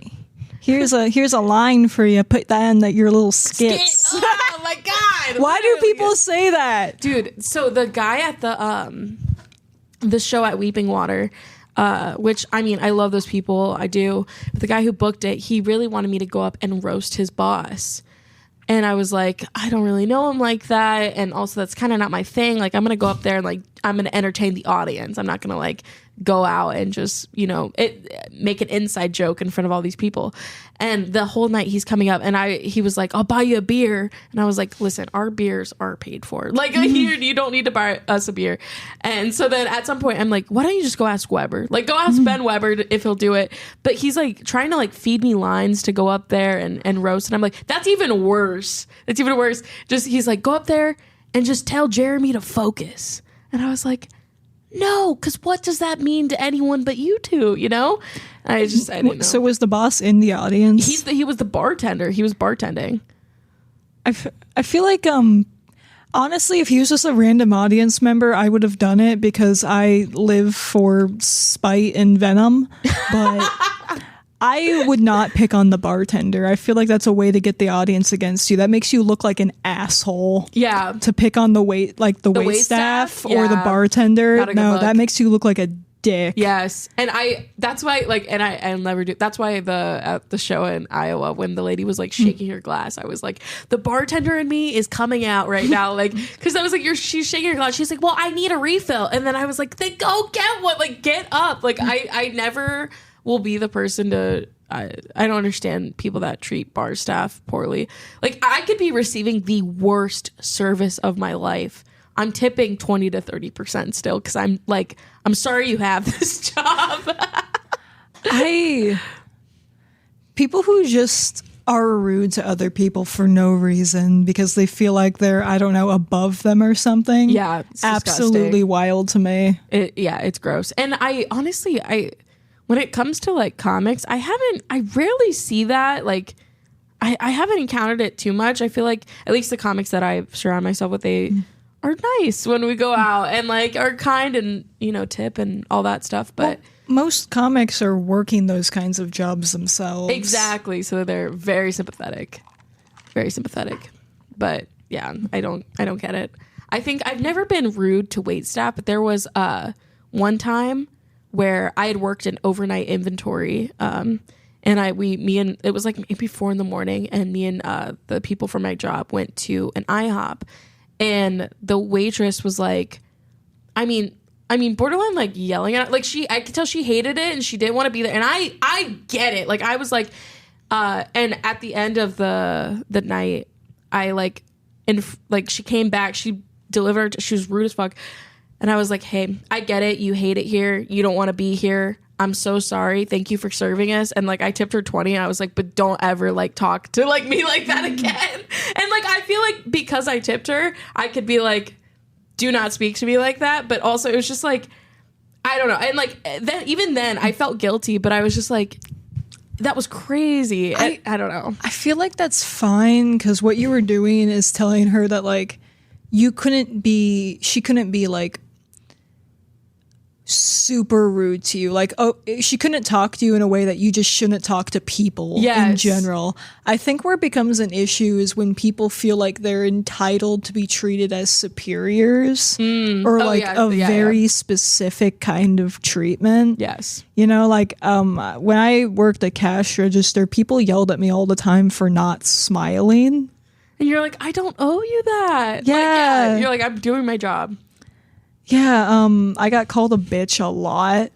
Here's a line for you. Put that in your little skits. Oh my god! Why do people say that, dude? So the guy at the show at Weeping Water, which I mean, I love those people, I do. But the guy who booked it, he really wanted me to go up and roast his boss. And I was like, I don't really know him like that. And also that's kind of not my thing. Like, I'm going to go up there and like, I'm going to entertain the audience. I'm not going to like go out and just, make an inside joke in front of all these people. And the whole night he's coming up and he was like, I'll buy you a beer. And I was like, listen, our beers are paid for. Like you don't need to buy us a beer. And so then at some point I'm like, why don't you just go ask Weber? Like go ask Ben Weber if he'll do it. But he's like trying to like feed me lines to go up there and roast. And I'm like, that's even worse. It's even worse. Just he's like, go up there and just tell Jeremy to focus. And I was like, no, because what does that mean to anyone but you two, I didn't know. So was the boss in the audience? He was the bartender. He was bartending. I feel like, honestly, if he was just a random audience member, I would have done it because I live for spite and venom. But I would not pick on the bartender. I feel like that's a way to get the audience against you. That makes you look like an asshole. Yeah. To pick on the wait staff or the bartender. No, that makes you look like a dick. Yes. And that's why I'll never do. That's why at the show in Iowa, when the lady was like shaking her glass, I was like, the bartender in me is coming out right now. Like, cause I was like, she's shaking her glass. She's like, well, I need a refill. And then I was like, then go get one, like get up. Like I never will be the person to I don't understand people that treat bar staff poorly. Like I could be receiving the worst service of my life. I'm tipping 20 to 30% still because I'm like, I'm sorry you have this job. People who just are rude to other people for no reason because they feel like they're, I don't know, above them or something. Yeah, it's absolutely disgusting. Wild to me. It's gross. And I honestly, when it comes to like comics, I rarely see that. Like I haven't encountered it too much. I feel like at least the comics that I surround myself with, they are nice when we go out and like are kind and, tip and all that stuff. But most comics are working those kinds of jobs themselves. Exactly. So they're very sympathetic. Very sympathetic. But yeah, I don't get it. I think I've never been rude to waitstaff, but there was one time where I had worked in overnight inventory, and it was like maybe 4 a.m, and me and the people from my job went to an IHOP, and the waitress was like, I mean, borderline like yelling at it. Like I could tell she hated it and she didn't want to be there, and I get it. Like I was like, and at the end of the night, she came back, she delivered, she was rude as fuck. And I was like, hey, I get it. You hate it here. You don't want to be here. I'm so sorry. Thank you for serving us. And like, I tipped her 20. And I was like, but don't ever like talk to like me like that again. And like, I feel like because I tipped her, I could be like, do not speak to me like that. But also it was just like, I don't know. And like, even then I felt guilty, but I was just like, that was crazy. I don't know. I feel like that's fine. Cause what you were doing is telling her that like, she couldn't be like, super rude to you. Like, she couldn't talk to you in a way that you just shouldn't talk to people in general. I think where it becomes an issue is when people feel like they're entitled to be treated as superiors or very specific kind of treatment. Yes. Like when I worked at cash register, people yelled at me all the time for not smiling. And you're like, I don't owe you that. Yeah. You're like, I'm doing my job. Yeah, I got called a bitch a lot.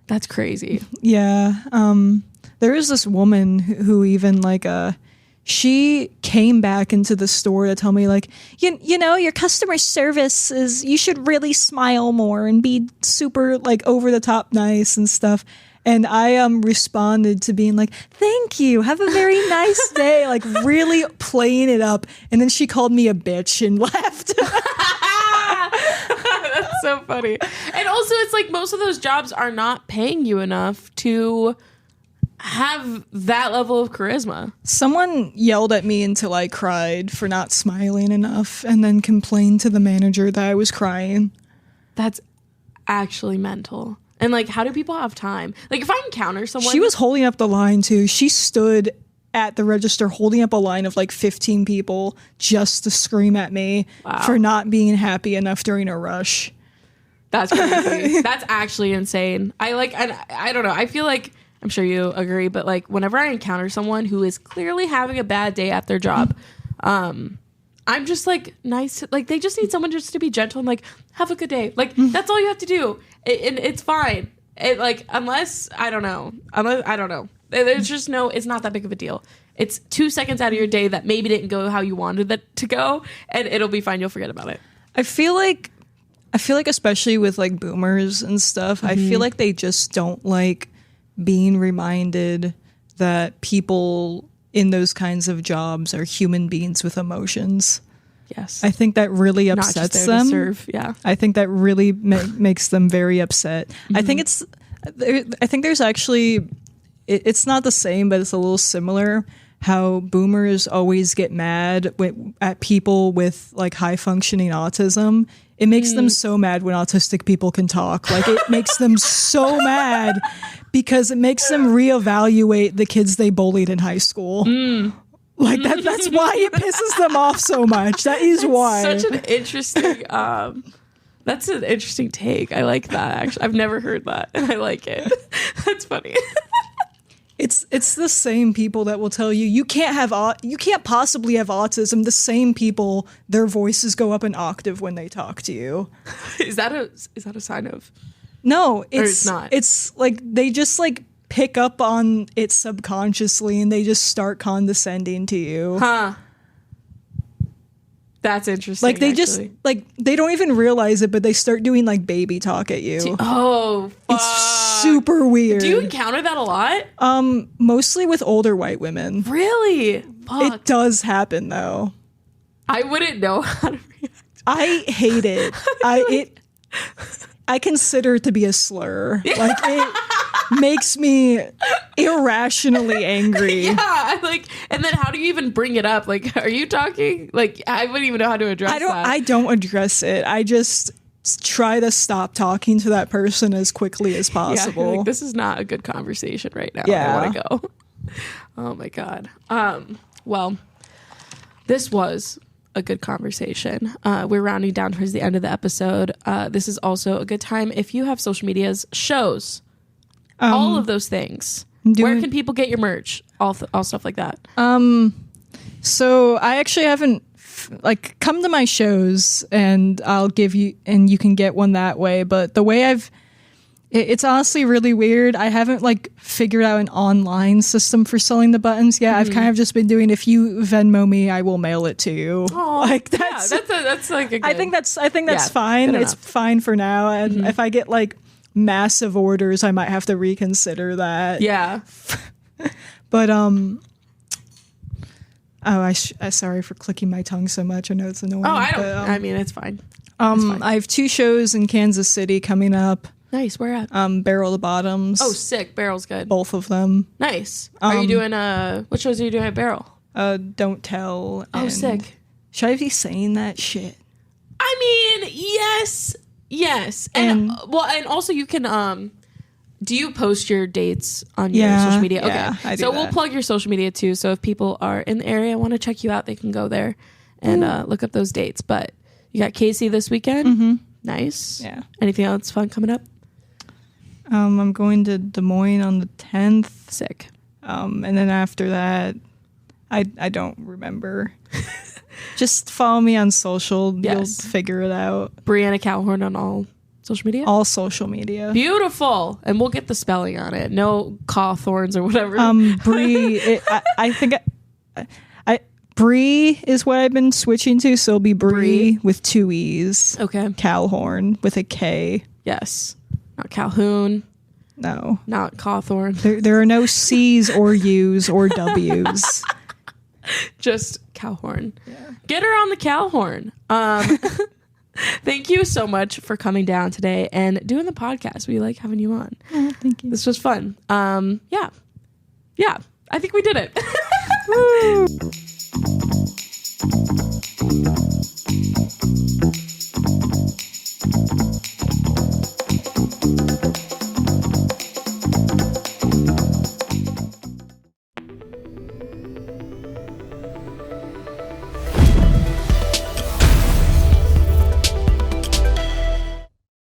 That's crazy. Yeah. There is this woman who even like she came back into the store to tell me like, your customer service is, you should really smile more and be super like over the top nice and stuff. And I responded to being like, thank you, have a very nice day, like really playing it up. And then she called me a bitch and left. That's so funny. And also it's like most of those jobs are not paying you enough to have that level of charisma. Someone yelled at me until I cried for not smiling enough and then complained to the manager that I was crying. That's actually mental. And like, how do people have time? Like, if I encounter someone, She was holding up the line too. She stood at the register holding up a line of like 15 people just to scream at me for not being happy enough during a rush. That's crazy. That's actually insane. I don't know. I feel like, I'm sure you agree, but like whenever I encounter someone who is clearly having a bad day at their job, I'm just like nice. Like they just need someone just to be gentle and like, have a good day. Like that's all you have to do. And it's fine. Unless I don't know. There's just it's not that big of a deal. It's 2 seconds out of your day that maybe didn't go how you wanted it to go, and it'll be fine. You'll forget about it. I feel like especially with like boomers and stuff, I feel like they just don't like being reminded that people in those kinds of jobs are human beings with emotions. Yes. I think that really upsets them. To serve. Yeah. I think that really makes them very upset. I think there's actually, it's not the same, but it's a little similar. How boomers always get mad at people with like high functioning autism. It makes them so mad when autistic people can talk. Like it makes them so mad because it makes them reevaluate the kids they bullied in high school. Like that's why it pisses them off so much. That is why. Such an interesting that's an interesting take. I like that actually. I've never heard that and I like it. That's funny. It's the same people that will tell you you can't possibly have autism. The same people, their voices go up an octave when they talk to you. Is that a sign of? No, it's not. It's like they just like pick up on it subconsciously and they just start condescending to you. Huh. That's interesting. Like they just like they don't even realize it, but they start doing like baby talk at you. Oh, fuck. It's super weird. Do you encounter that a lot? Mostly with older white women. Really? Fuck. It does happen though. I wouldn't know how to react. I hate it. I consider it to be a slur. Like it makes me irrationally angry. Yeah, like, and then how do you even bring it up? Like, are you talking? Like, I wouldn't even know how to address that. I don't address it. I just try to stop talking to that person as quickly as possible. Yeah, like, this is not a good conversation right now. Yeah. I want to go. Oh my God. Well, this was a good conversation. We're rounding down towards the end of the episode. This is also a good time if you have social medias, shows, all of those things. Where can people get your merch? All stuff like that. So I actually haven't come to my shows and I'll give you, and you can get one that way. But the way it's honestly really weird. I haven't figured out an online system for selling the buttons yet. I've kind of just been doing, if you Venmo me, I will mail it to you. Oh, that's like a good, I think that's fine. It's fine for now. And if I get massive orders, I might have to reconsider that. Yeah. But I sorry for clicking my tongue so much. I know it's annoying. Oh, I mean, it's fine. I have 2 shows in Kansas City coming up. Nice. Where at? Barrel the Bottoms. Oh, sick. Barrel's good. Both of them. Nice. Are you doing what shows are you doing at Barrel? Don't Tell. Oh, sick. Should I be saying that shit? I mean, yes. And also you can do you post your dates on your social media? Yeah, okay. I do so that. we'll plug your social media too. So if people are in the area and want to check you out, they can go there and look up those dates. But you got Casey this weekend. Mm-hmm. Nice. Yeah. Anything else fun coming up? I'm going to Des Moines on the 10th. Sick. And then after that, I don't remember. Just follow me on social. Yes. You'll figure it out. Brianna Calhorn on all social media? All social media. Beautiful. And we'll get the spelling on it. No Cawthorns or whatever. Bree, I think Bree is what I've been switching to. So it'll be Bree with 2 E's. Okay. Calhorn with a K. Yes. Not Calhoun. No. Not Cawthorn. There are no C's or U's or W's. Just Calhorn. Yeah. Get her on the Calhorn. Thank you so much for coming down today and doing the podcast. We like having you on. Oh, thank you. This was fun. Yeah. I think we did it. Woo.